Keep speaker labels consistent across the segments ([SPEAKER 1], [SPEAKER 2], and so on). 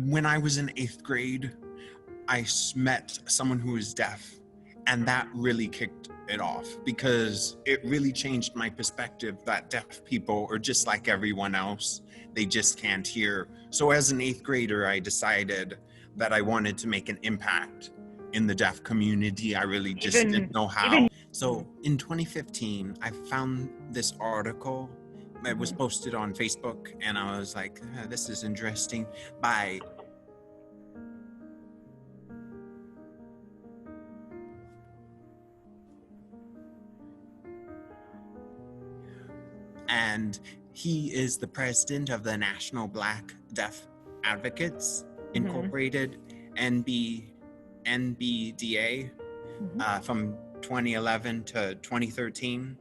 [SPEAKER 1] When I was in 8th grade, met someone who was deaf, and that really kicked it off because it really changed my perspective that deaf people are just like everyone else. They just can't hear. So as an 8th grader, I decided that I wanted to make an impact in the deaf community. I really just didn't know how. So in 2015, I found this article. It was posted on Facebook, and I was like, this is interesting, by and he is the president of the National Black Deaf Advocates Incorporated, NBDA, from 2011 to 2013.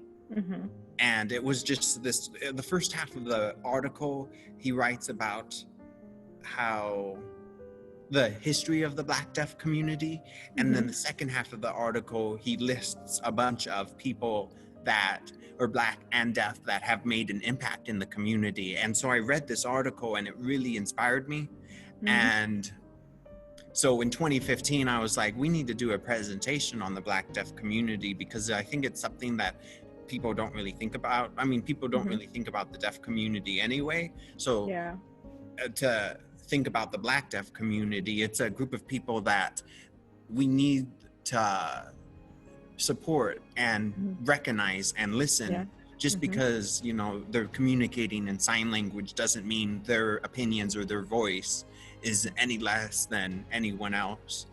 [SPEAKER 1] And it was just this, the first half of the article, he writes about how the history of the Black deaf community. And then the second half of the article, he lists a bunch of people that are Black and deaf that have made an impact in the community. And so I read this article and it really inspired me. And so in 2015, I was like, we need to do a presentation on the Black deaf community, because I think it's something that people don't really think about. I mean, people don't really think about the deaf community anyway. So to think about the Black deaf community, it's a group of people that we need to support and recognize and listen. Just because, you know, they're communicating in sign language doesn't mean their opinions or their voice is any less than anyone else.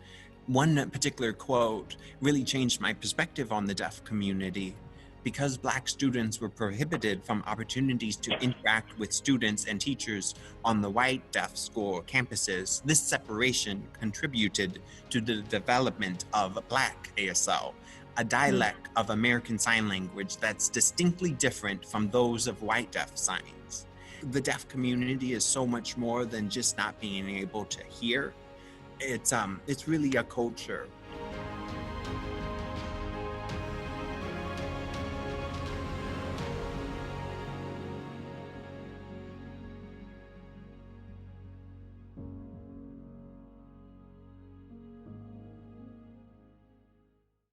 [SPEAKER 1] One particular quote really changed my perspective on the deaf community. Because Black students were prohibited from opportunities to interact with students and teachers on the white deaf school campuses, this separation contributed to the development of Black ASL, a dialect of American Sign Language that's distinctly different from those of white deaf signs. The deaf community is so much more than just not being able to hear. It's really a culture.